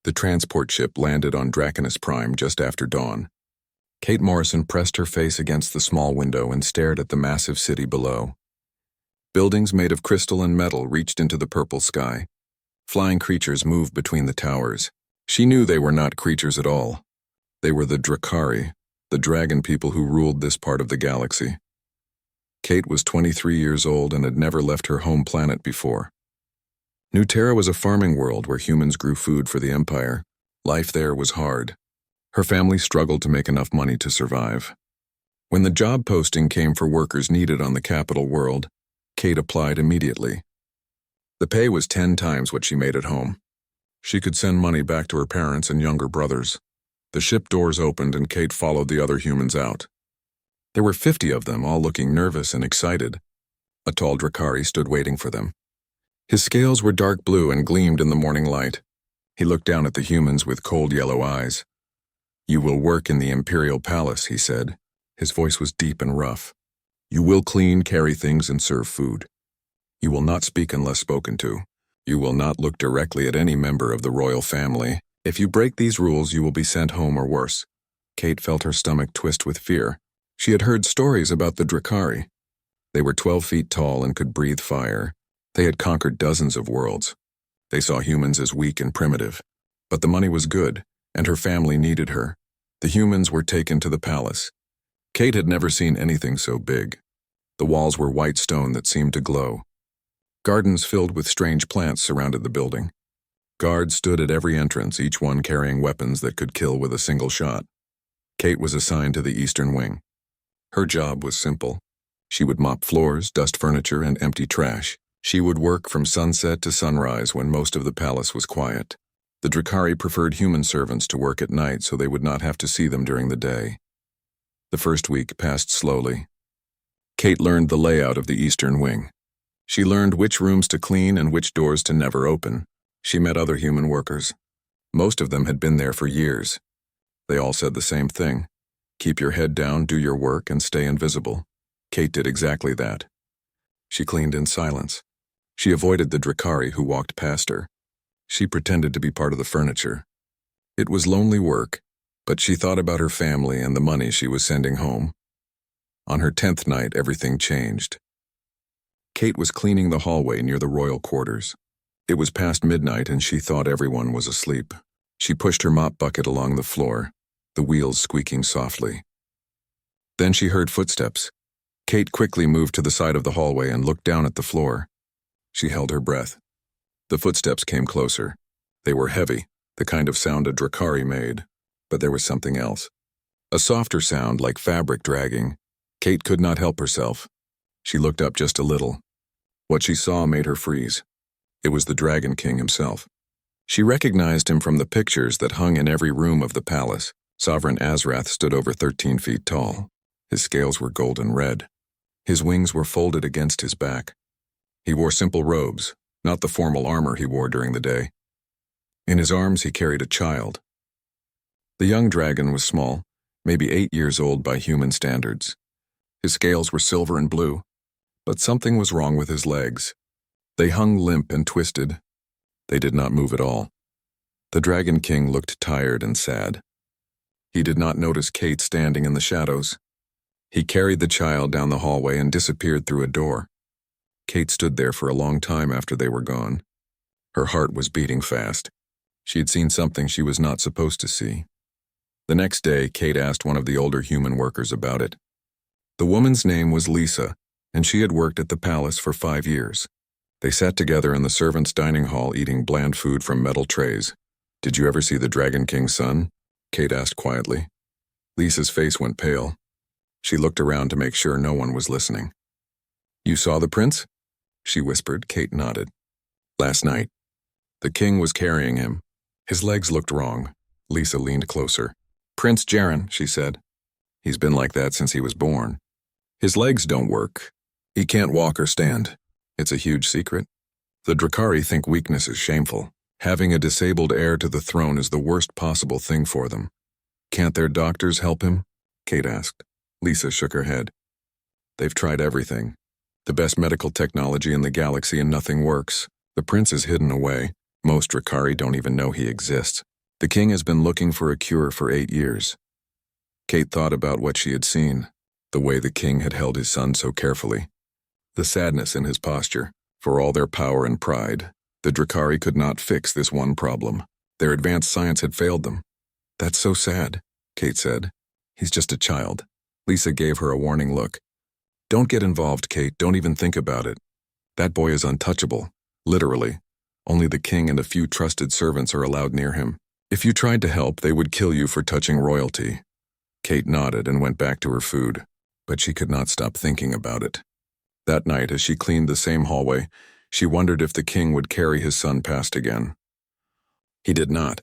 The transport ship landed on Draconus Prime just after dawn. Kate Morrison pressed her face against the small window and stared at the massive city below. Buildings made of crystal and metal reached into the purple sky. Flying creatures moved between the towers. She knew they were not creatures at all. They were the Drakari, the dragon people who ruled this part of the galaxy. Kate was 23 years old and had never left her home planet before. New Terra was a farming world where humans grew food for the Empire. Life there was hard. Her family struggled to make enough money to survive. When the job posting came for workers needed on the capital world, Kate applied immediately. The pay was 10 times what she made at home. She could send money back to her parents and younger brothers. The ship doors opened and Kate followed the other humans out. There were 50 of them, all looking nervous and excited. A tall Drakari stood waiting for them. His scales were dark blue and gleamed in the morning light. He looked down at the humans with cold yellow eyes. "You will work in the Imperial Palace," he said. His voice was deep and rough. "You will clean, carry things, and serve food. You will not speak unless spoken to. You will not look directly at any member of the royal family. If you break these rules, you will be sent home or worse." Kate felt her stomach twist with fear. She had heard stories about the Drakari. They were 12 feet tall and could breathe fire. They had conquered dozens of worlds. They saw humans as weak and primitive. But the money was good, and her family needed her. The humans were taken to the palace. Kate had never seen anything so big. The walls were white stone that seemed to glow. Gardens filled with strange plants surrounded the building. Guards stood at every entrance, each one carrying weapons that could kill with a single shot. Kate was assigned to the Eastern Wing. Her job was simple. She would mop floors, dust furniture, and empty trash. She would work from sunset to sunrise when most of the palace was quiet. The Drakari preferred human servants to work at night so they would not have to see them during the day. The first week passed slowly. Kate learned the layout of the Eastern Wing. She learned which rooms to clean and which doors to never open. She met other human workers. Most of them had been there for years. They all said the same thing. Keep your head down, do your work, and stay invisible. Kate did exactly that. She cleaned in silence. She avoided the Drakari who walked past her. She pretended to be part of the furniture. It was lonely work, but she thought about her family and the money she was sending home. On her 10th night, everything changed. Kate was cleaning the hallway near the royal quarters. It was past midnight and she thought everyone was asleep. She pushed her mop bucket along the floor, the wheels squeaking softly. Then she heard footsteps. Kate quickly moved to the side of the hallway and looked down at the floor. She held her breath. The footsteps came closer. They were heavy, the kind of sound a Drakari made, but there was something else. A softer sound like fabric dragging. Kate could not help herself. She looked up just a little. What she saw made her freeze. It was the Dragon King himself. She recognized him from the pictures that hung in every room of the palace. Sovereign Azrath stood over 13 feet tall. His scales were golden red. His wings were folded against his back. He wore simple robes, not the formal armor he wore during the day. In his arms he carried a child. The young dragon was small, maybe 8 years old by human standards. His scales were silver and blue, but something was wrong with his legs. They hung limp and twisted. They did not move at all. The Dragon King looked tired and sad. He did not notice Kate standing in the shadows. He carried the child down the hallway and disappeared through a door. Kate stood there for a long time after they were gone. Her heart was beating fast. She had seen something she was not supposed to see. The next day, Kate asked one of the older human workers about it. The woman's name was Lisa, and she had worked at the palace for 5 years. They sat together in the servants' dining hall eating bland food from metal trays. "Did you ever see the Dragon King's son?" Kate asked quietly. Lisa's face went pale. She looked around to make sure no one was listening. "You saw the prince?" she whispered. Kate nodded. "Last night. The king was carrying him. His legs looked wrong." Lisa leaned closer. "Prince Jaren," she said. "He's been like that since he was born. His legs don't work. He can't walk or stand. It's a huge secret. The Drakari think weakness is shameful. Having a disabled heir to the throne is the worst possible thing for them. Can't their doctors help him?" Kate asked. Lisa shook her head. "They've tried everything. The best medical technology in the galaxy and nothing works. The prince is hidden away. Most Drakari don't even know he exists. The king has been looking for a cure for 8 years. Kate thought about what she had seen, the way the king had held his son so carefully, the sadness in his posture. For all their power and pride, the Drakari could not fix this one problem. Their advanced science had failed them. "That's so sad," Kate said. "He's just a child." Lisa gave her a warning look. "Don't get involved, Kate. Don't even think about it. That boy is untouchable, literally. Only the king and a few trusted servants are allowed near him. If you tried to help, they would kill you for touching royalty." Kate nodded and went back to her food, but she could not stop thinking about it. That night, as she cleaned the same hallway, she wondered if the king would carry his son past again. He did not,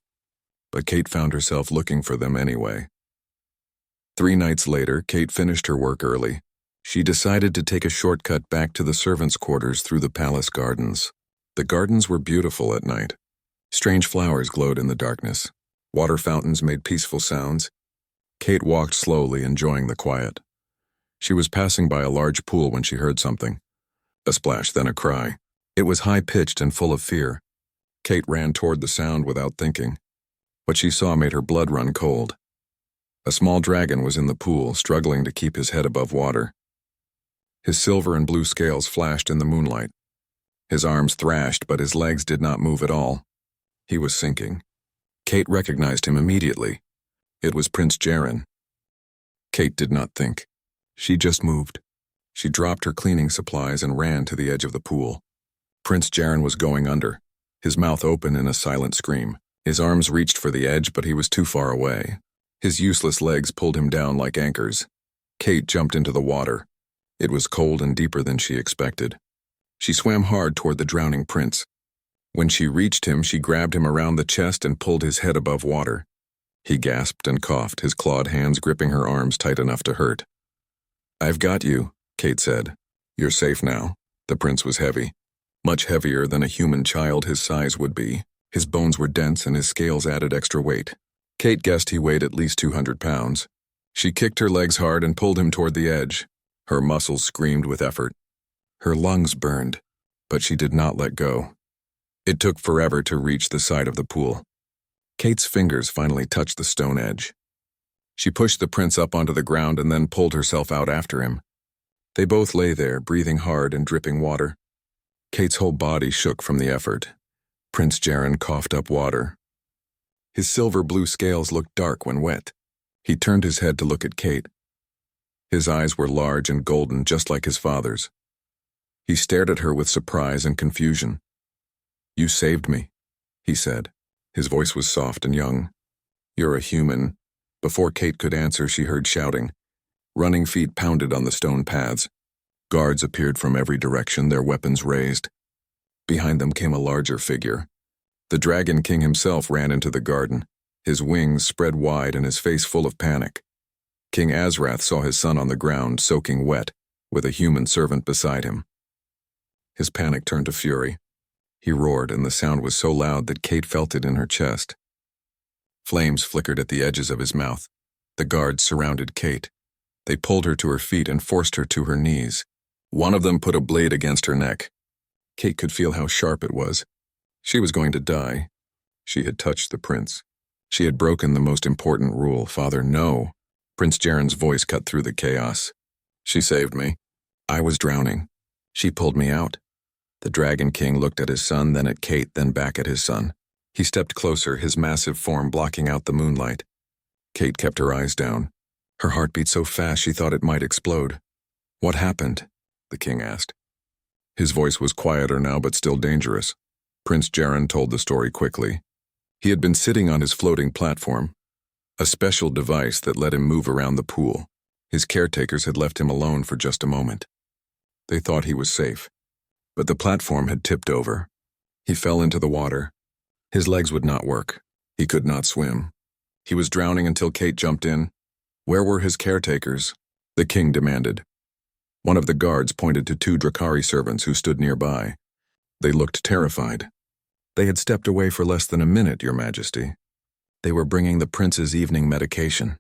but Kate found herself looking for them anyway. 3 nights later, Kate finished her work early. She decided to take a shortcut back to the servants' quarters through the palace gardens. The gardens were beautiful at night. Strange flowers glowed in the darkness. Water fountains made peaceful sounds. Kate walked slowly, enjoying the quiet. She was passing by a large pool when she heard something. A splash, then a cry. It was high-pitched and full of fear. Kate ran toward the sound without thinking. What she saw made her blood run cold. A small dragon was in the pool, struggling to keep his head above water. His silver and blue scales flashed in the moonlight. His arms thrashed, but his legs did not move at all. He was sinking. Kate recognized him immediately. It was Prince Jaren. Kate did not think. She just moved. She dropped her cleaning supplies and ran to the edge of the pool. Prince Jaren was going under, his mouth open in a silent scream. His arms reached for the edge, but he was too far away. His useless legs pulled him down like anchors. Kate jumped into the water. It was cold and deeper than she expected. She swam hard toward the drowning prince. When she reached him, she grabbed him around the chest and pulled his head above water. He gasped and coughed, his clawed hands gripping her arms tight enough to hurt. "I've got you," Kate said. "You're safe now." The prince was heavy. Much heavier than a human child his size would be. His bones were dense and his scales added extra weight. Kate guessed he weighed at least 200 pounds. She kicked her legs hard and pulled him toward the edge. Her muscles screamed with effort. Her lungs burned, but she did not let go. It took forever to reach the side of the pool. Kate's fingers finally touched the stone edge. She pushed the prince up onto the ground and then pulled herself out after him. They both lay there, breathing hard and dripping water. Kate's whole body shook from the effort. Prince Jaren coughed up water. His silver blue scales looked dark when wet. He turned his head to look at Kate. His eyes were large and golden, just like his father's. He stared at her with surprise and confusion. "You saved me," he said. His voice was soft and young. "You're a human." Before Kate could answer, she heard shouting. Running feet pounded on the stone paths. Guards appeared from every direction, their weapons raised. Behind them came a larger figure. The Dragon King himself ran into the garden, his wings spread wide and his face full of panic. King Azrath saw his son on the ground, soaking wet, with a human servant beside him. His panic turned to fury. He roared, and the sound was so loud that Kate felt it in her chest. Flames flickered at the edges of his mouth. The guards surrounded Kate. They pulled her to her feet and forced her to her knees. One of them put a blade against her neck. Kate could feel how sharp it was. She was going to die. She had touched the prince. She had broken the most important rule. "Father, no." Prince Jaren's voice cut through the chaos. "She saved me. I was drowning. She pulled me out." The Dragon King looked at his son, then at Kate, then back at his son. He stepped closer, his massive form blocking out the moonlight. Kate kept her eyes down. Her heart beat so fast she thought it might explode. "What happened?" the king asked. His voice was quieter now, but still dangerous. Prince Jaren told the story quickly. He had been sitting on his floating platform, a special device that let him move around the pool. His caretakers had left him alone for just a moment. They thought he was safe, but the platform had tipped over. He fell into the water. His legs would not work. He could not swim. He was drowning until Kate jumped in. Where were his caretakers? The king demanded. One of the guards pointed to 2 Drakari servants who stood nearby. They looked terrified. "They had stepped away for less than a minute, Your Majesty. They were bringing the prince's evening medication."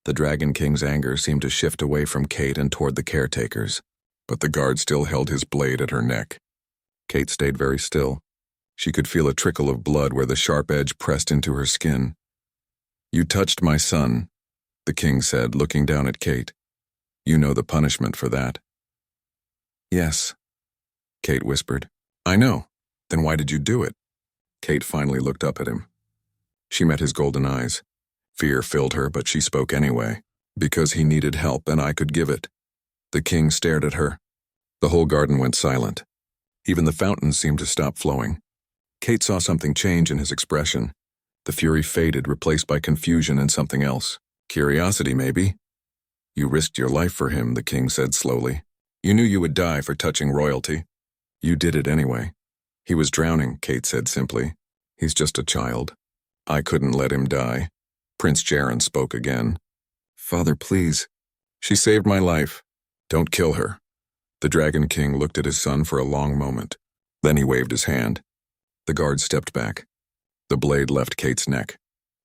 The Dragon King's anger seemed to shift away from Kate and toward the caretakers, but the guard still held his blade at her neck. Kate stayed very still. She could feel a trickle of blood where the sharp edge pressed into her skin. "You touched my son," the king said, looking down at Kate. "You know the punishment for that." "Yes," Kate whispered. "I know. Then why did you do it?" Kate finally looked up at him. She met his golden eyes. Fear filled her, but she spoke anyway. "Because he needed help and I could give it." The king stared at her. The whole garden went silent. Even the fountains seemed to stop flowing. Kate saw something change in his expression. The fury faded, replaced by confusion and something else. "Curiosity, maybe?" "You risked your life for him," the king said slowly. "You knew you would die for touching royalty. You did it anyway." "He was drowning," Kate said simply. "He's just a child. I couldn't let him die." Prince Jaren spoke again. "Father, please." "She saved my life. Don't kill her." The Dragon King looked at his son for a long moment. Then he waved his hand. The guard stepped back. The blade left Kate's neck.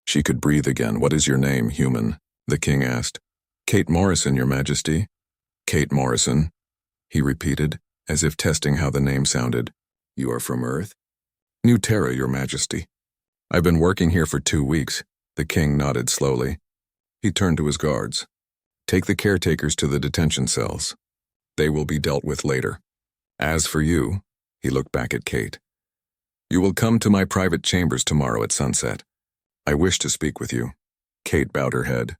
She could breathe again. "What is your name, human?" the king asked. "Kate Morrison, your majesty." "Kate Morrison," he repeated, as if testing how the name sounded. "You are from Earth?" "New Terra, your majesty." "I've been working here for 2 weeks." The king nodded slowly. He turned to his guards. "Take the caretakers to the detention cells. They will be dealt with later. As for you," he looked back at Kate, "you will come to my private chambers tomorrow at sunset. I wish to speak with you." Kate bowed her head.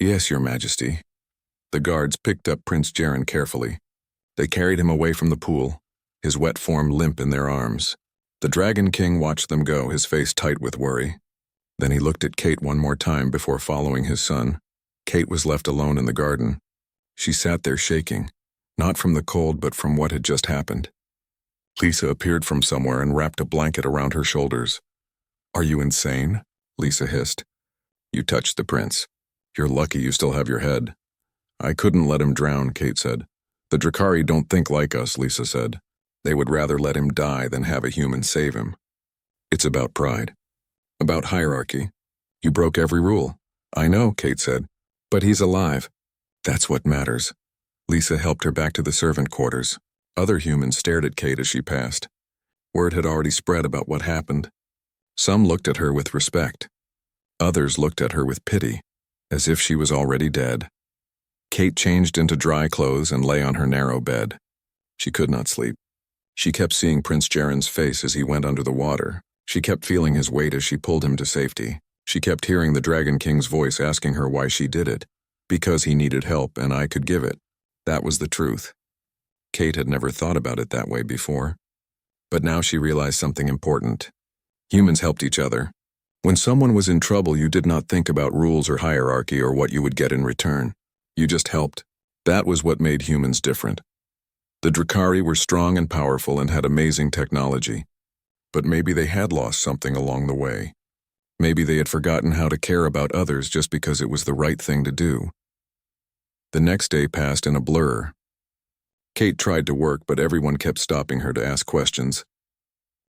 "Yes, your majesty." The guards picked up Prince Jaren carefully. They carried him away from the pool, his wet form limp in their arms. The Dragon King watched them go, his face tight with worry. Then he looked at Kate one more time before following his son. Kate was left alone in the garden. She sat there shaking, not from the cold but from what had just happened. Lisa appeared from somewhere and wrapped a blanket around her shoulders. "Are you insane?" Lisa hissed. "You touched the prince. You're lucky you still have your head." "I couldn't let him drown," Kate said. "The Drakari don't think like us," Lisa said. "They would rather let him die than have a human save him. It's about pride. About hierarchy. You broke every rule." "I know," Kate said. "But he's alive. That's what matters." Lisa helped her back to the servant quarters. Other humans stared at Kate as she passed. Word had already spread about what happened. Some looked at her with respect. Others looked at her with pity, as if she was already dead. Kate changed into dry clothes and lay on her narrow bed. She could not sleep. She kept seeing Prince Jaren's face as he went under the water. She kept feeling his weight as she pulled him to safety. She kept hearing the Dragon King's voice asking her why she did it. Because he needed help and I could give it. That was the truth. Kate had never thought about it that way before. But now she realized something important. Humans helped each other. When someone was in trouble, you did not think about rules or hierarchy or what you would get in return. You just helped. That was what made humans different. The Drakari were strong and powerful and had amazing technology. But maybe they had lost something along the way. Maybe they had forgotten how to care about others just because it was the right thing to do. The next day passed in a blur. Kate tried to work, but everyone kept stopping her to ask questions.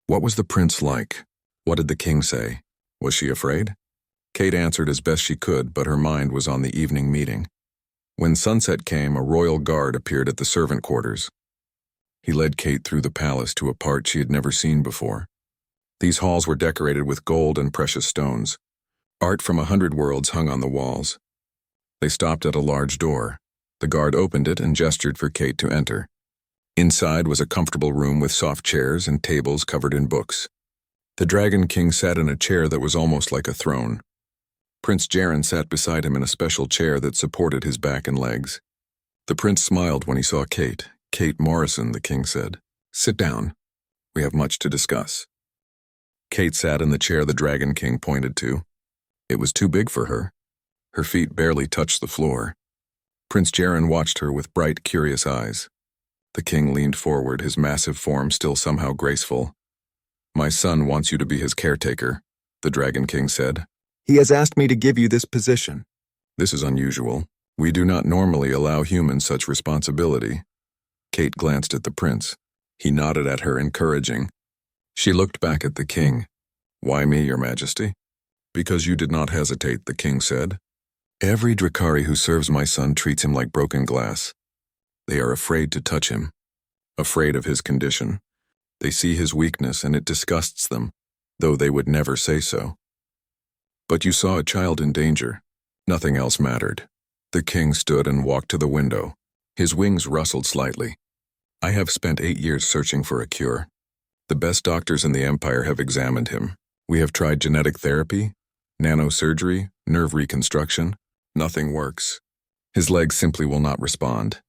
What was the prince like? What did the king say? Was she afraid? Kate answered as best she could, but her mind was on the evening meeting. When sunset came, a royal guard appeared at the servant quarters. He led Kate through the palace to a part she had never seen before. These halls were decorated with gold and precious stones. Art from 100 worlds hung on the walls. They stopped at a large door. The guard opened it and gestured for Kate to enter. Inside was a comfortable room with soft chairs and tables covered in books. The Dragon King sat in a chair that was almost like a throne. Prince Jaren sat beside him in a special chair that supported his back and legs. The prince smiled when he saw Kate. "Kate Morrison," the king said. "Sit down. We have much to discuss." Kate sat in the chair the Dragon King pointed to. It was too big for her. Her feet barely touched the floor. Prince Jaren watched her with bright, curious eyes. The king leaned forward, his massive form still somehow graceful. "My son wants you to be his caretaker," the Dragon King said. "He has asked me to give you this position." "This is unusual. We do not normally allow humans such responsibility." Kate glanced at the prince. He nodded at her, encouraging. She looked back at the king. "Why me, your majesty?" "Because you did not hesitate," the king said. "Every Drakari who serves my son treats him like broken glass. They are afraid to touch him, afraid of his condition. They see his weakness and it disgusts them, though they would never say so. But you saw a child in danger. Nothing else mattered. The king stood and walked to the window. His wings rustled slightly. I have spent 8 years searching for a cure. The best doctors in the empire have examined him. We have tried genetic therapy, nanosurgery, nerve reconstruction. Nothing works. His legs simply will not respond.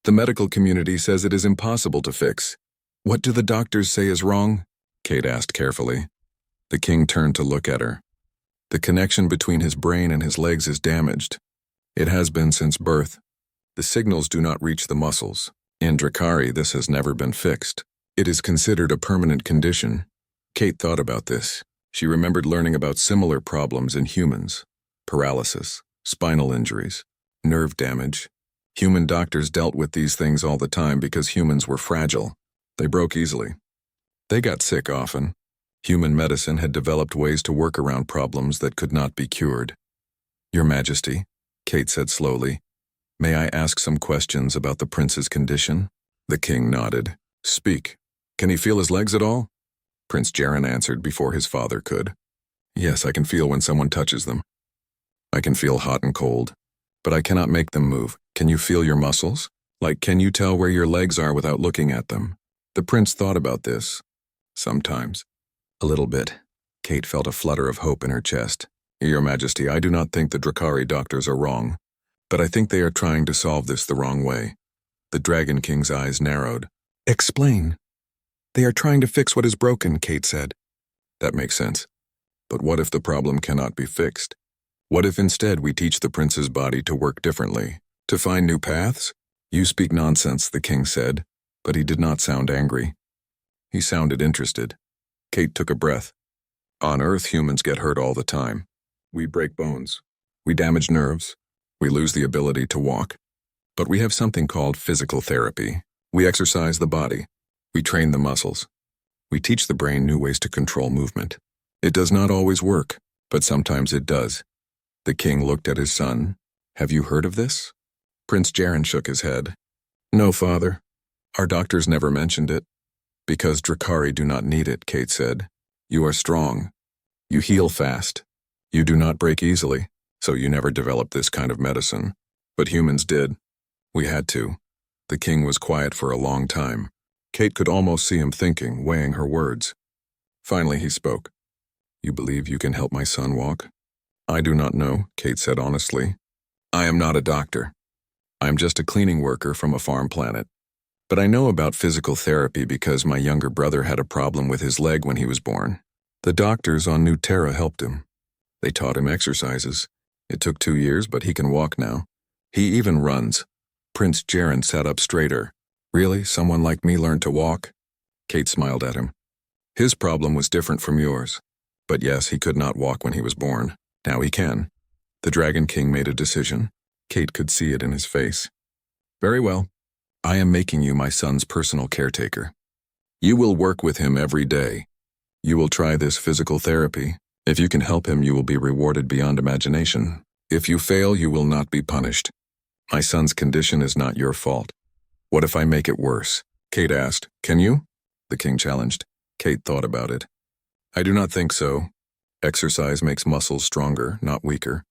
The medical community says it is impossible to fix. What do the doctors say is wrong? Kate asked carefully. The king turned to look at her. The connection between his brain and his legs is damaged. It has been since birth. The signals do not reach the muscles. In Drakari, this has never been fixed. It is considered a permanent condition. Kate thought about this. She remembered learning about similar problems in humans. Paralysis, spinal injuries, nerve damage. Human doctors dealt with these things all the time because humans were fragile. They broke easily. They got sick often. Human medicine had developed ways to work around problems that could not be cured. Your Majesty, Kate said slowly, may I ask some questions about the prince's condition? The king nodded. Speak. Can he feel his legs at all? Prince Jaren answered before his father could. Yes, I can feel when someone touches them. I can feel hot and cold, but I cannot make them move. Can you feel your muscles? Like, can you tell where your legs are without looking at them? The prince thought about this. Sometimes. A little bit. Kate felt a flutter of hope in her chest. Your Majesty, I do not think the Drakari doctors are wrong, but I think they are trying to solve this the wrong way. The Dragon King's eyes narrowed. Explain. They are trying to fix what is broken, Kate said. That makes sense. But what if the problem cannot be fixed? What if instead we teach the prince's body to work differently, to find new paths? You speak nonsense, the king said, but he did not sound angry. He sounded interested. Kate took a breath. On Earth, humans get hurt all the time. We break bones. We damage nerves. We lose the ability to walk. But we have something called physical therapy. We exercise the body. We train the muscles. We teach the brain new ways to control movement. It does not always work, but sometimes it does. The king looked at his son. Have you heard of this? Prince Jaren shook his head. No, father. Our doctors never mentioned it. Because Drakari do not need it, Kate said. You are strong. You heal fast. You do not break easily, so you never developed this kind of medicine. But humans did. We had to. The king was quiet for a long time. Kate could almost see him thinking, weighing her words. Finally he spoke. You believe you can help my son walk? I do not know, Kate said honestly. I am not a doctor. I am just a cleaning worker from a farm planet. But I know about physical therapy because my younger brother had a problem with his leg when he was born. The doctors on New Terra helped him. They taught him exercises. It took 2 years, but he can walk now. He even runs. Prince Jaren sat up straighter. Really? Someone like me learned to walk? Kate smiled at him. His problem was different from yours. But yes, he could not walk when he was born. Now he can. The Dragon King made a decision. Kate could see it in his face. Very well. I am making you my son's personal caretaker. You will work with him every day. You will try this physical therapy. If you can help him, you will be rewarded beyond imagination. If you fail, you will not be punished. My son's condition is not your fault. What if I make it worse? Kate asked. Can you? The king challenged. Kate thought about it. I do not think so. Exercise makes muscles stronger, not weaker.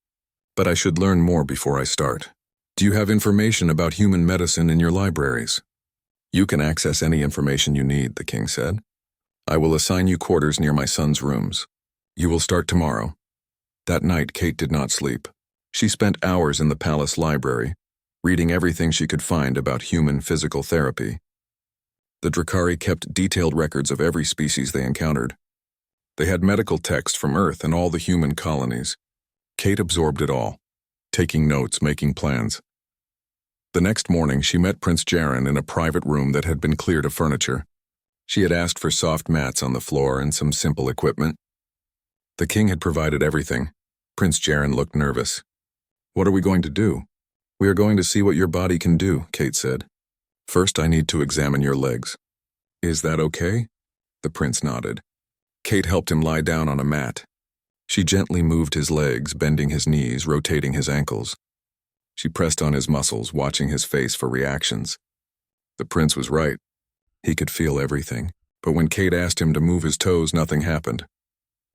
But I should learn more before I start. Do you have information about human medicine in your libraries? You can access any information you need, the king said. I will assign you quarters near my son's rooms. You will start tomorrow. That night, Kate did not sleep. She spent hours in the palace library, reading everything she could find about human physical therapy. The Drakari kept detailed records of every species they encountered. They had medical text from Earth and all the human colonies. Kate absorbed it all, taking notes, making plans. The next morning, she met Prince Jaren in a private room that had been cleared of furniture. She had asked for soft mats on the floor and some simple equipment. The king had provided everything. Prince Jaren looked nervous. What are we going to do? We are going to see what your body can do, Kate said. First, I need to examine your legs. Is that okay? The prince nodded. Kate helped him lie down on a mat. She gently moved his legs, bending his knees, rotating his ankles. She pressed on his muscles, watching his face for reactions. The prince was right. He could feel everything, But when Kate asked him to move his toes, nothing happened.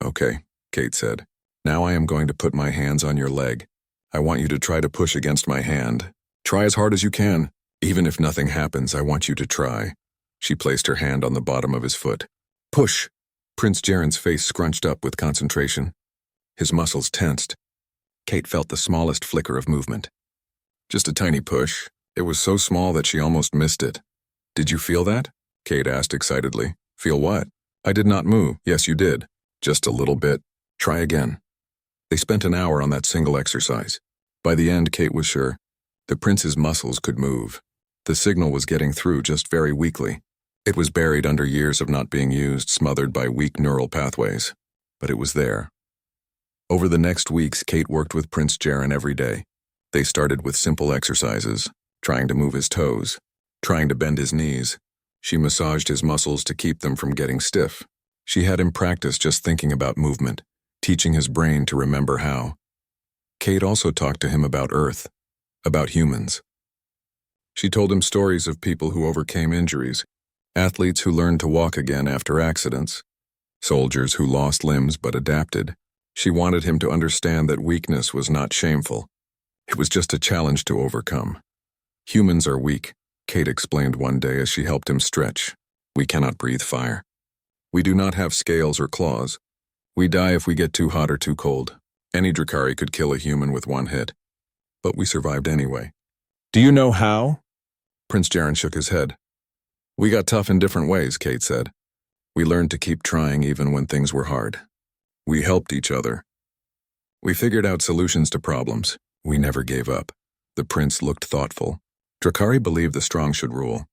"Okay," Kate said. "Now I am going to put my hands on your leg. I want you to try to push against my hand. Try as hard as you can. Even if nothing happens, I want you to try." She placed her hand on the bottom of his foot. "Push!" Prince Jaren's face scrunched up with concentration. His muscles tensed. Kate felt the smallest flicker of movement. Just a tiny push. It was so small that she almost missed it. "Did you feel that?" Kate asked excitedly. "Feel what?" "I did not move." "Yes, you did. Just a little bit. Try again." They spent an hour on that single exercise. By the end, Kate was sure. The prince's muscles could move. The signal was getting through, just very weakly. It was buried under years of not being used, smothered by weak neural pathways. But it was there. Over the next weeks, Kate worked with Prince Jaren every day. They started with simple exercises, trying to move his toes, trying to bend his knees. She massaged his muscles to keep them from getting stiff. She had him practice just thinking about movement, teaching his brain to remember how. Kate also talked to him about Earth, about humans. She told him stories of people who overcame injuries, athletes who learned to walk again after accidents, soldiers who lost limbs but adapted. She wanted him to understand that weakness was not shameful. It was just a challenge to overcome. "Humans are weak," Kate explained one day as she helped him stretch. "We cannot breathe fire. We do not have scales or claws. We die if we get too hot or too cold. Any Drakari could kill a human with one hit. But we survived anyway." "Do you know how?" Prince Jaren shook his head. "We got tough in different ways," Kate said. "We learned to keep trying even when things were hard. We helped each other. We figured out solutions to problems. We never gave up." The prince looked thoughtful. "Drakari believed the strong should rule.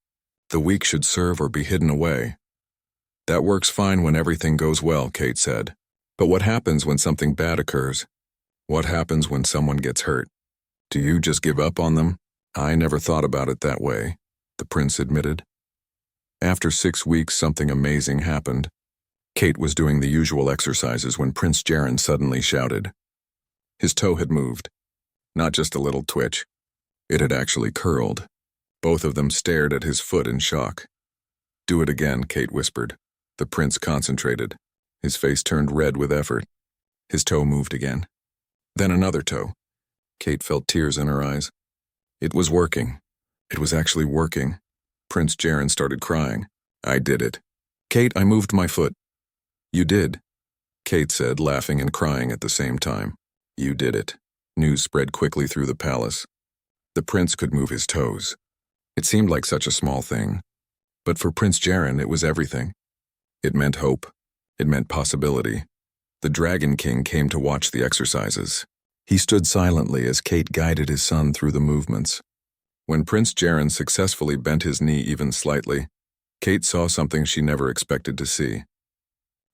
The weak should serve or be hidden away." "That works fine when everything goes well," Kate said. "But what happens when something bad occurs? What happens when someone gets hurt? Do you just give up on them?" "I never thought about it that way," the prince admitted. After 6 weeks, something amazing happened. Kate was doing the usual exercises when Prince Jaren suddenly shouted. His toe had moved. Not just a little twitch. It had actually curled. Both of them stared at his foot in shock. "Do it again," Kate whispered. The prince concentrated. His face turned red with effort. His toe moved again. Then another toe. Kate felt tears in her eyes. It was working. It was actually working. Prince Jaren started crying. "I did it." "Kate, I moved my foot." "You did," Kate said, laughing and crying at the same time. "You did it." News spread quickly through the palace. The prince could move his toes. It seemed like such a small thing. But for Prince Jaren, it was everything. It meant hope. It meant possibility. The Dragon King came to watch the exercises. He stood silently as Kate guided his son through the movements. When Prince Jaren successfully bent his knee even slightly, Kate saw something she never expected to see.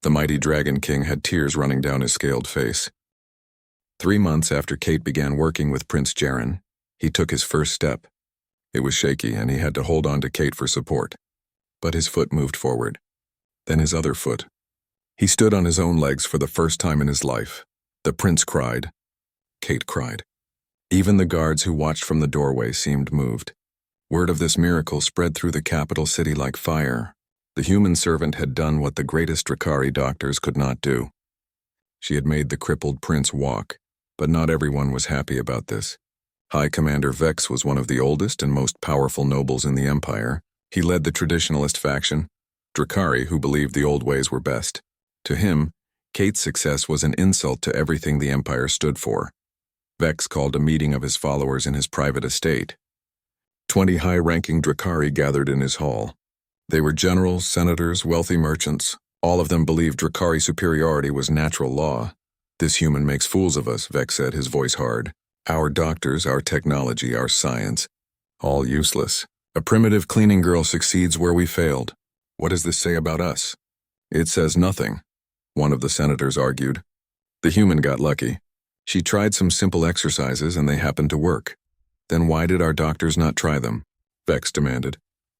The mighty Dragon King had tears running down his scaled face. 3 months after Kate began working with Prince Jaren, he took his first step. It was shaky and he had to hold on to Kate for support. But his foot moved forward. Then his other foot. He stood on his own legs for the first time in his life. The prince cried. Kate cried. Even the guards who watched from the doorway seemed moved. Word of this miracle spread through the capital city like fire. The human servant had done what the greatest Drakari doctors could not do. She had made the crippled prince walk, but not everyone was happy about this. High Commander Vex was one of the oldest and most powerful nobles in the Empire. He led the traditionalist faction, Drakari who believed the old ways were best. To him, Kate's success was an insult to everything the Empire stood for. Vex called a meeting of his followers in his private estate. 20 high-ranking Drakari gathered in his hall. They were generals, senators, wealthy merchants. All of them believed Drakari superiority was natural law. "This human makes fools of us," Vex said, his voice hard. "Our doctors, our technology, our science, all useless. A primitive cleaning girl succeeds where we failed. What does this say about us?" "It says nothing," one of the senators argued. "The human got lucky. She tried some simple exercises and they happened to work. Then why did our doctors not try them?" Vex demanded.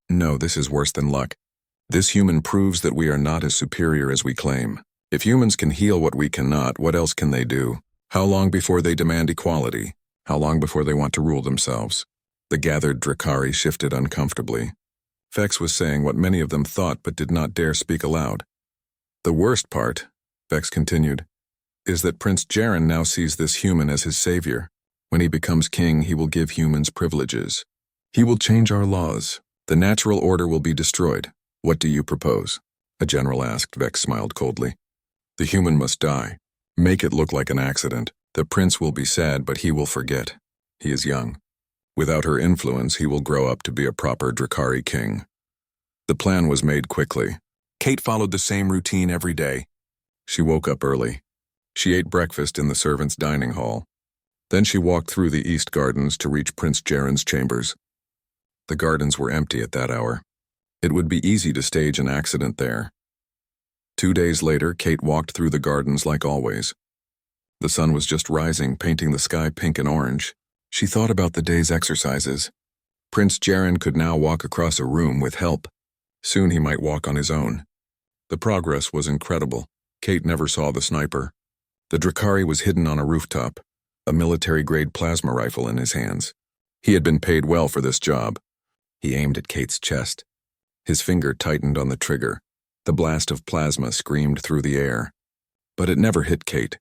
"No, this is worse than luck. This human proves that we are not as superior as we claim. If humans can heal what we cannot, what else can they do? How long before they demand equality? How long before they want to rule themselves?" The gathered Drakari shifted uncomfortably. Vex was saying what many of them thought but did not dare speak aloud. The worst part, Vex continued, is that Prince Jaren now sees this human as his savior. When he becomes king, he will give humans privileges. He will change our laws. The natural order will be destroyed. What do you propose? A general asked. Vex smiled coldly. The human must die. Make it look like an accident. The prince will be sad, but he will forget. He is young. Without her influence, he will grow up to be a proper Drakari king. The plan was made quickly. Kate followed the same routine every day. She woke up early. She ate breakfast in the servants' dining hall. Then she walked through the east gardens to reach Prince Jaren's chambers. The gardens were empty at that hour. It would be easy to stage an accident there. 2 days later, Kate walked through the gardens like always. The sun was just rising, painting the sky pink and orange. She thought about the day's exercises. Prince Jaren could now walk across a room with help. Soon he might walk on his own. The progress was incredible. Kate never saw the sniper. The Drakari was hidden on a rooftop, a military-grade plasma rifle in his hands. He had been paid well for this job. He aimed at Kate's chest. His finger tightened on the trigger. The blast of plasma screamed through the air. But it never hit Kate.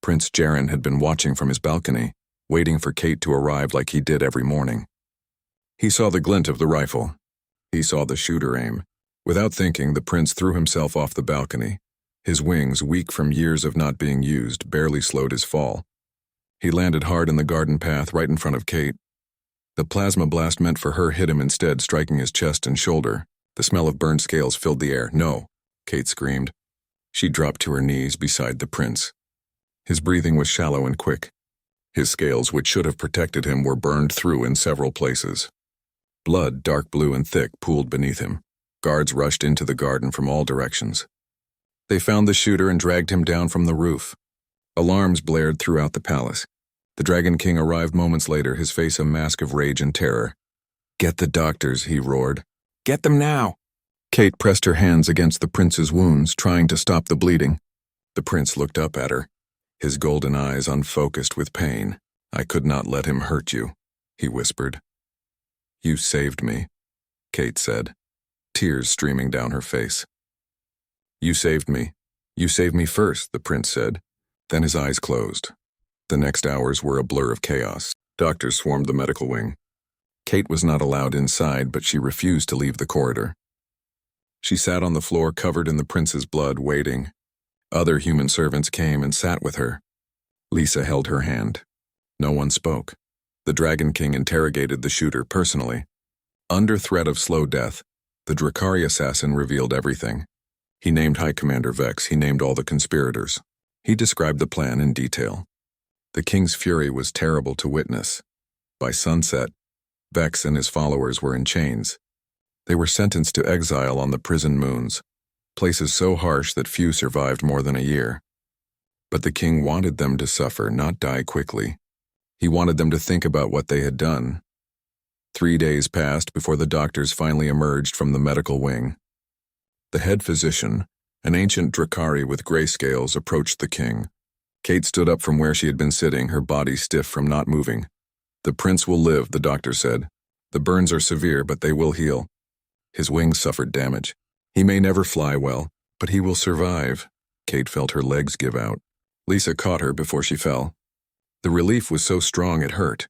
Prince Jaren had been watching from his balcony, waiting for Kate to arrive like he did every morning. He saw the glint of the rifle. He saw the shooter aim. Without thinking, the prince threw himself off the balcony. His wings, weak from years of not being used, barely slowed his fall. He landed hard in the garden path right in front of Kate. The plasma blast meant for her hit him instead, striking his chest and shoulder. The smell of burned scales filled the air. No, Kate screamed. She dropped to her knees beside the prince. His breathing was shallow and quick. His scales, which should have protected him, were burned through in several places. Blood, dark blue and thick, pooled beneath him. Guards rushed into the garden from all directions. They found the shooter and dragged him down from the roof. Alarms blared throughout the palace. The Dragon King arrived moments later, his face a mask of rage and terror. "Get the doctors," he roared. "Get them now!" Kate pressed her hands against the prince's wounds, trying to stop the bleeding. The prince looked up at her, his golden eyes unfocused with pain. "I could not let him hurt you," he whispered. "You saved me," Kate said, tears streaming down her face. "You saved me. You saved me first," the prince said. Then his eyes closed. The next hours were a blur of chaos. Doctors swarmed the medical wing. Kate was not allowed inside, but she refused to leave the corridor. She sat on the floor covered in the prince's blood, waiting. Other human servants came and sat with her. Lisa held her hand. No one spoke. The Dragon King interrogated the shooter personally. Under threat of slow death, the Drakari assassin revealed everything. He named High Commander Vex. He named all the conspirators. He described the plan in detail. The king's fury was terrible to witness. By sunset, Vex and his followers were in chains. They were sentenced to exile on the prison moons, places so harsh that few survived more than a year. But the king wanted them to suffer, not die quickly. He wanted them to think about what they had done. 3 days passed before the doctors finally emerged from the medical wing. The head physician, an ancient Drakari with gray scales, approached the king. Kate stood up from where she had been sitting, her body stiff from not moving. "The prince will live," the doctor said. "The burns are severe, but they will heal. His wings suffered damage. He may never fly well, but he will survive." Kate felt her legs give out. Lisa caught her before she fell. The relief was so strong it hurt.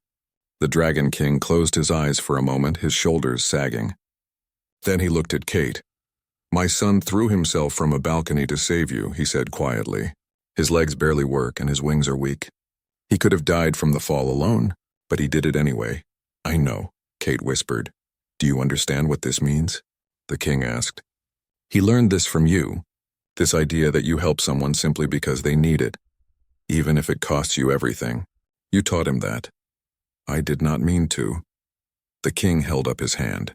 The Dragon King closed his eyes for a moment, his shoulders sagging. Then he looked at Kate. "My son threw himself from a balcony to save you," he said quietly. "His legs barely work and his wings are weak. He could have died from the fall alone, but he did it anyway." "I know," Kate whispered. "Do you understand what this means?" the king asked. "He learned this from you, this idea that you help someone simply because they need it, even if it costs you everything. You taught him that." "I did not mean to." The king held up his hand.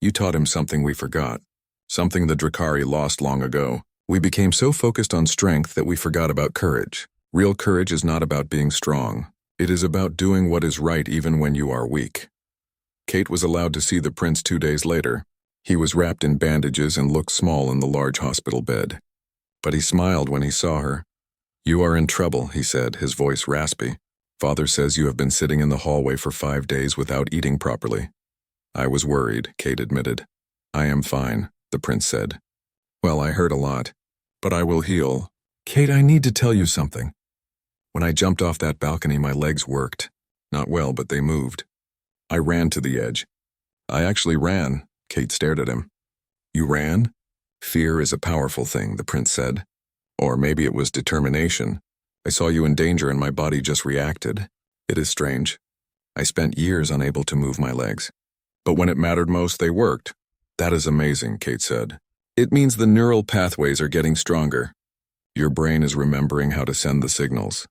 "You taught him something we forgot, something the Drakari lost long ago. We became so focused on strength that we forgot about courage. Real courage is not about being strong. It is about doing what is right even when you are weak." Kate was allowed to see the prince 2 days later. He was wrapped in bandages and looked small in the large hospital bed. But he smiled when he saw her. "You are in trouble," he said, his voice raspy. "Father says you have been sitting in the hallway for 5 days without eating properly." "I was worried," Kate admitted. I am fine, the prince said. Well, I hurt a lot, but I will heal. Kate, I need to tell you something. When I jumped off that balcony, my legs worked. Not well, but they moved. I ran to the edge. I actually ran. Kate stared at him. You ran? Fear is a powerful thing, the prince said. Or maybe it was determination. I saw you in danger and my body just reacted. It is strange. I spent years unable to move my legs. But when it mattered most, they worked. That is amazing, Kate said. It means the neural pathways are getting stronger. Your brain is remembering how to send the signals.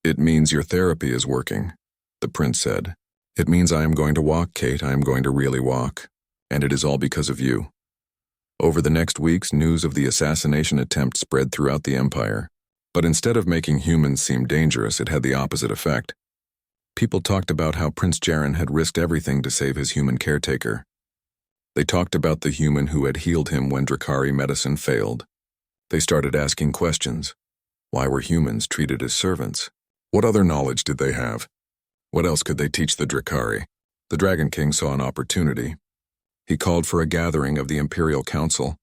It means your therapy is working, the prince said. It means I am going to walk, Kate. I am going to really walk. And it is all because of you. Over the next weeks, news of the assassination attempt spread throughout the empire. But instead of making humans seem dangerous, it had the opposite effect. People talked about how Prince Jaren had risked everything to save his human caretaker. They talked about the human who had healed him when Drakari medicine failed. They started asking questions. Why were humans treated as servants? What other knowledge did they have? What else could they teach the Drakari? The Dragon King saw an opportunity. He called for a gathering of the Imperial Council.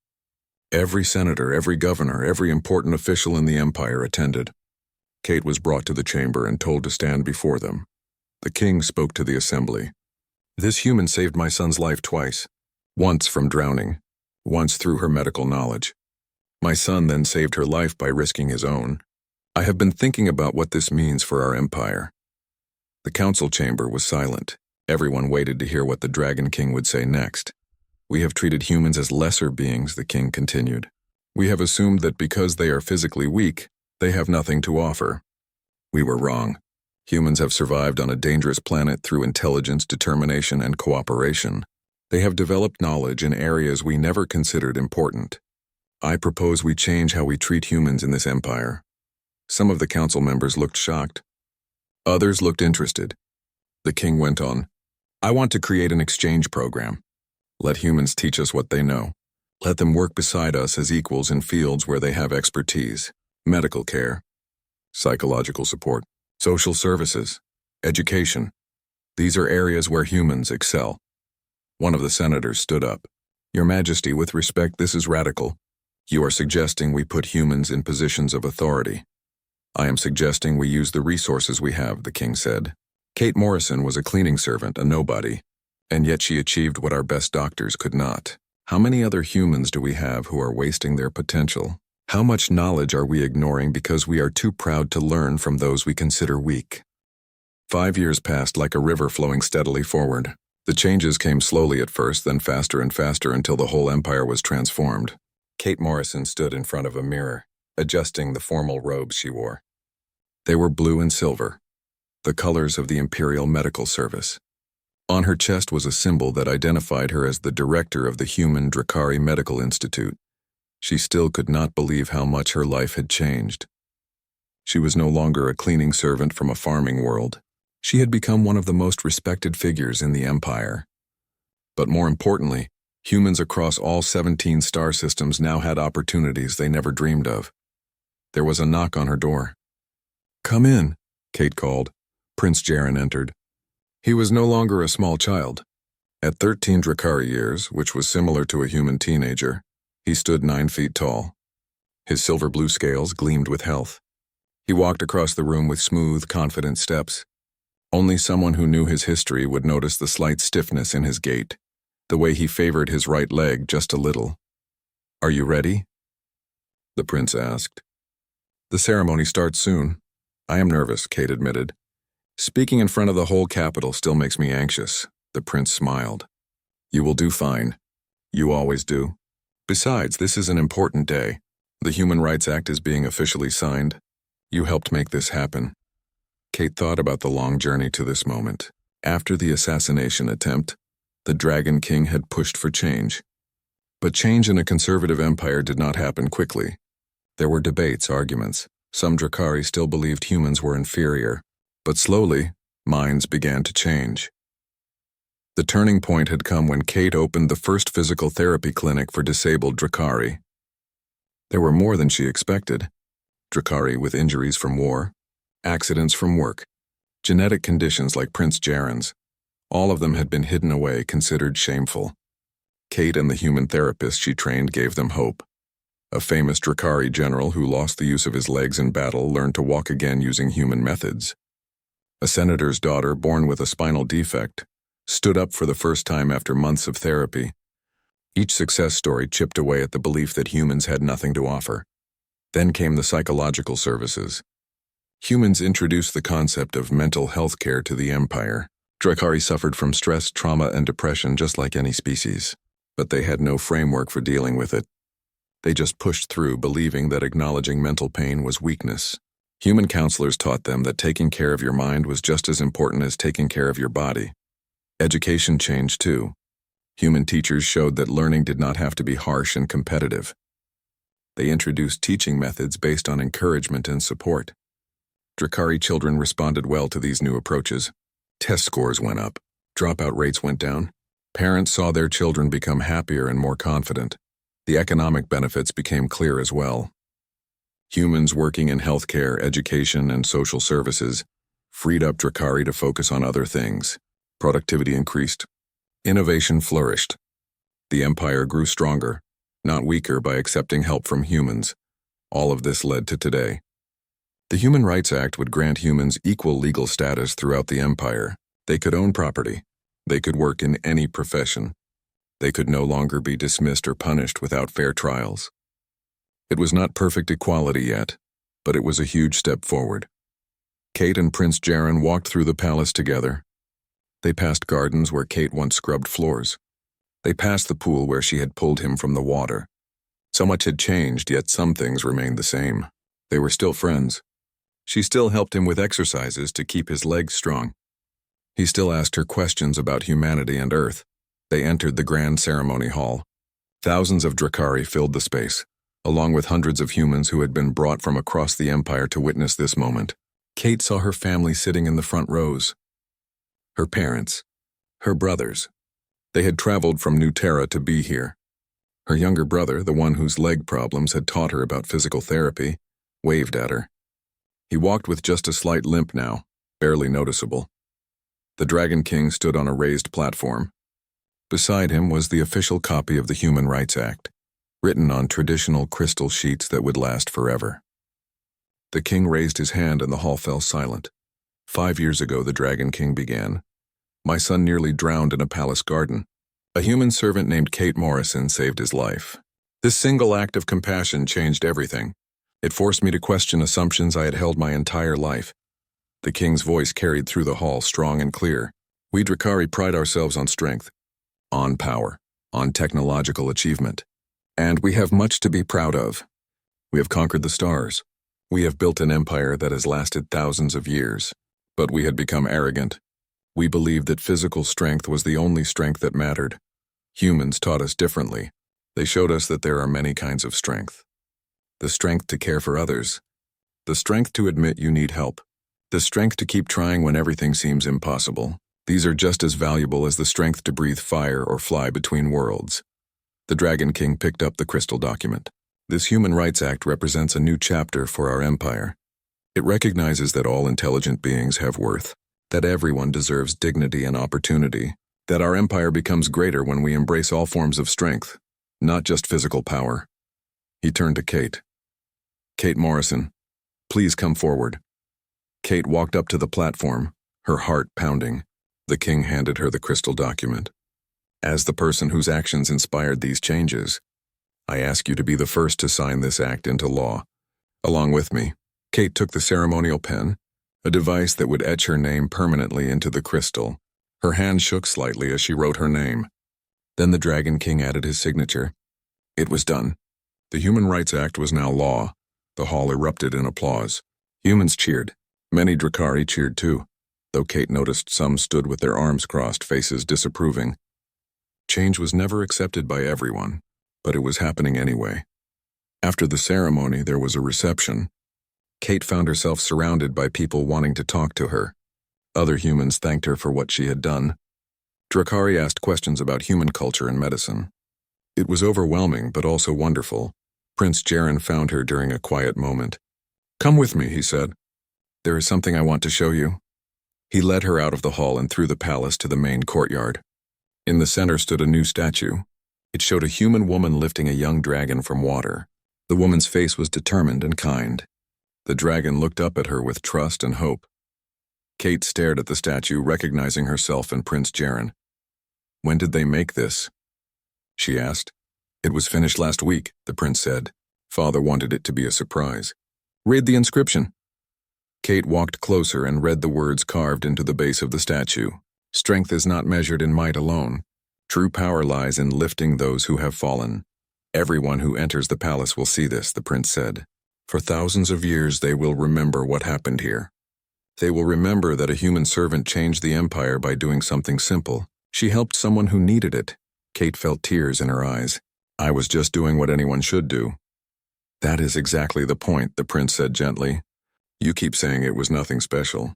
Every senator, every governor, every important official in the empire attended. Kate was brought to the chamber and told to stand before them. The king spoke to the assembly. This human saved my son's life twice. Once from drowning, once through her medical knowledge. My son then saved her life by risking his own. I have been thinking about what this means for our empire. The council chamber was silent. Everyone waited to hear what the Dragon King would say next. We have treated humans as lesser beings, the king continued. We have assumed that because they are physically weak, they have nothing to offer. We were wrong. Humans have survived on a dangerous planet through intelligence, determination, and cooperation. They have developed knowledge in areas we never considered important. I propose we change how we treat humans in this empire. Some of the council members looked shocked. Others looked interested. The king went on. I want to create an exchange program. Let humans teach us what they know. Let them work beside us as equals in fields where they have expertise. Medical care, psychological support, social services, education. These are areas where humans excel. One of the senators stood up. Your Majesty, with respect, this is radical. You are suggesting we put humans in positions of authority. I am suggesting we use the resources we have, the king said. Kate Morrison was a cleaning servant, a nobody, and yet she achieved what our best doctors could not. How many other humans do we have who are wasting their potential? How much knowledge are we ignoring because we are too proud to learn from those we consider weak? 5 years passed like a river flowing steadily forward. The changes came slowly at first, then faster and faster until the whole empire was transformed. Kate Morrison stood in front of a mirror, adjusting the formal robes she wore. They were blue and silver, the colors of the Imperial Medical Service. On her chest was a symbol that identified her as the director of the Human Drakari Medical Institute. She still could not believe how much her life had changed. She was no longer a cleaning servant from a farming world. She had become one of the most respected figures in the empire. But more importantly, humans across all 17 star systems now had opportunities they never dreamed of. There was a knock on her door. Come in, Kate called. Prince Jaren entered. He was no longer a small child. At 13 Drakari years, which was similar to a human teenager, he stood 9 feet tall. His silver blue scales gleamed with health. He walked across the room with smooth, confident steps. Only someone who knew his history would notice the slight stiffness in his gait, the way he favored his right leg just a little. Are you ready? The prince asked. The ceremony starts soon. I am nervous, Kate admitted. Speaking in front of the whole capital still makes me anxious, the prince smiled. You will do fine. You always do. Besides, this is an important day. The Human Rights Act is being officially signed. You helped make this happen. Kate thought about the long journey to this moment. After the assassination attempt, the Dragon King had pushed for change. But change in a conservative empire did not happen quickly. There were debates, arguments. Some Drakari still believed humans were inferior. But slowly, minds began to change. The turning point had come when Kate opened the first physical therapy clinic for disabled Drakari. There were more than she expected. Drakari with injuries from war, accidents from work, genetic conditions like Prince Jaren's. All of them had been hidden away, considered shameful. Kate and the human therapist she trained gave them hope. A famous Drakari general who lost the use of his legs in battle learned to walk again using human methods. A senator's daughter, born with a spinal defect, stood up for the first time after months of therapy. Each success story chipped away at the belief that humans had nothing to offer. Then came the psychological services. Humans introduced the concept of mental health care to the Empire. Drakari suffered from stress, trauma, and depression just like any species, but they had no framework for dealing with it. They just pushed through, believing that acknowledging mental pain was weakness. Human counselors taught them that taking care of your mind was just as important as taking care of your body. Education changed too. Human teachers showed that learning did not have to be harsh and competitive. They introduced teaching methods based on encouragement and support. Drakari children responded well to these new approaches. Test scores went up. Dropout rates went down. Parents saw their children become happier and more confident. The economic benefits became clear as well. Humans working in healthcare, education, and social services freed up Drakari to focus on other things. Productivity increased. Innovation flourished. The Empire grew stronger, not weaker, by accepting help from humans. All of this led to today. The Human Rights Act would grant humans equal legal status throughout the Empire. They could own property. They could work in any profession. They could no longer be dismissed or punished without fair trials. It was not perfect equality yet, but it was a huge step forward. Kate and Prince Jaren walked through the palace together. They passed gardens where Kate once scrubbed floors. They passed the pool where she had pulled him from the water. So much had changed, yet some things remained the same. They were still friends. She still helped him with exercises to keep his legs strong. He still asked her questions about humanity and Earth. They entered the grand ceremony hall. Thousands of Drakari filled the space, along with hundreds of humans who had been brought from across the Empire to witness this moment. Kate saw her family sitting in the front rows. Her parents, her brothers. They had traveled from New Terra to be here. Her younger brother, the one whose leg problems had taught her about physical therapy, waved at her. He walked with just a slight limp now, barely noticeable. The Dragon King stood on a raised platform. Beside him was the official copy of the Human Rights Act, written on traditional crystal sheets that would last forever. The king raised his hand and the hall fell silent. 5 years ago, the Dragon King began. My son nearly drowned in a palace garden. A human servant named Kate Morrison saved his life. This single act of compassion changed everything. It forced me to question assumptions I had held my entire life. The king's voice carried through the hall, strong and clear. We Drakari pride ourselves on strength, on power, on technological achievement. And we have much to be proud of. We have conquered the stars. We have built an empire that has lasted thousands of years. But we had become arrogant. We believed that physical strength was the only strength that mattered. Humans taught us differently. They showed us that there are many kinds of strength. The strength to care for others. The strength to admit you need help. The strength to keep trying when everything seems impossible. These are just as valuable as the strength to breathe fire or fly between worlds. The Dragon King picked up the crystal document. This Human Rights Act represents a new chapter for our empire. It recognizes that all intelligent beings have worth, that everyone deserves dignity and opportunity, that our empire becomes greater when we embrace all forms of strength, not just physical power. He turned to Kate. Kate Morrison, please come forward. Kate walked up to the platform, her heart pounding. The king handed her the crystal document. As the person whose actions inspired these changes, I ask you to be the first to sign this act into law. Along with me, Kate took the ceremonial pen, a device that would etch her name permanently into the crystal. Her hand shook slightly as she wrote her name. Then the Dragon King added his signature. It was done. The Human Rights Act was now law. The hall erupted in applause. Humans cheered. Many Drakari cheered too, though Kate noticed some stood with their arms crossed, faces disapproving. Change was never accepted by everyone, but it was happening anyway. After the ceremony, there was a reception. Kate found herself surrounded by people wanting to talk to her. Other humans thanked her for what she had done. Drakari asked questions about human culture and medicine. It was overwhelming, but also wonderful. Prince Jaren found her during a quiet moment. Come with me, he said. There is something I want to show you. He led her out of the hall and through the palace to the main courtyard. In the center stood a new statue. It showed a human woman lifting a young dragon from water. The woman's face was determined and kind. The dragon looked up at her with trust and hope. Kate stared at the statue, recognizing herself in Prince Jaren. "When did they make this?" she asked. "It was finished last week," the prince said. "Father wanted it to be a surprise." "Read the inscription." Kate walked closer and read the words carved into the base of the statue. "Strength is not measured in might alone. True power lies in lifting those who have fallen. Everyone who enters the palace will see this," the prince said. "For thousands of years they will remember what happened here. They will remember that a human servant changed the empire by doing something simple. She helped someone who needed it." Kate felt tears in her eyes. "I was just doing what anyone should do." "That is exactly the point," the prince said gently. "You keep saying it was nothing special.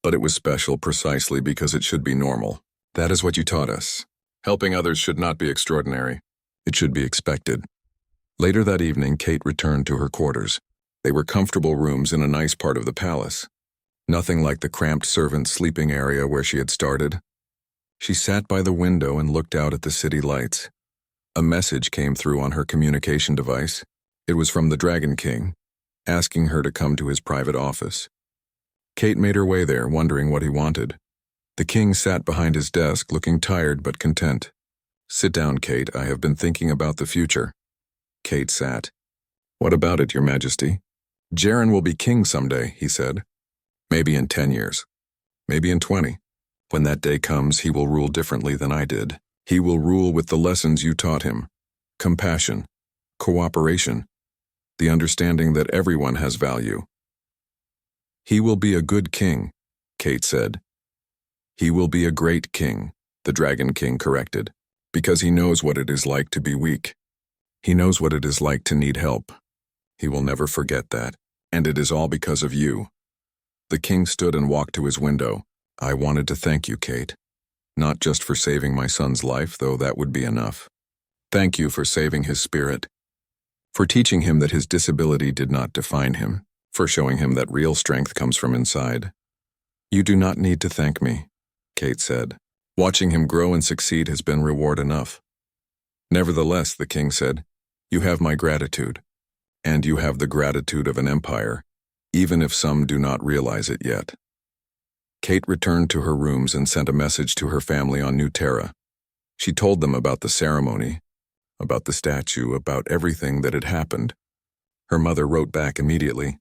But it was special precisely because it should be normal. That is what you taught us. Helping others should not be extraordinary. It should be expected." Later that evening, Kate returned to her quarters. They were comfortable rooms in a nice part of the palace. Nothing like the cramped servants' sleeping area where she had started. She sat by the window and looked out at the city lights. A message came through on her communication device. It was from the Dragon King, asking her to come to his private office. Kate made her way there, wondering what he wanted. The king sat behind his desk, looking tired but content. "Sit down, Kate. I have been thinking about the future." Kate sat. "What about it, Your Majesty?" "Jaren will be king someday," he said. "Maybe in 10 years. Maybe in 20. When that day comes, he will rule differently than I did. He will rule with the lessons you taught him. Compassion, cooperation, the understanding that everyone has value." "He will be a good king," Kate said. "He will be a great king," the Dragon King corrected, "because he knows what it is like to be weak. He knows what it is like to need help. He will never forget that, and it is all because of you." The king stood and walked to his window. "I wanted to thank you, Kate. Not just for saving my son's life, though that would be enough. Thank you for saving his spirit, for teaching him that his disability did not define him, for showing him that real strength comes from inside." "You do not need to thank me," Kate said. "Watching him grow and succeed has been reward enough." "Nevertheless," the king said, "you have my gratitude, and you have the gratitude of an empire, even if some do not realize it yet." Kate returned to her rooms and sent a message to her family on New Terra. She told them about the ceremony, about the statue, about everything that had happened. Her mother wrote back immediately,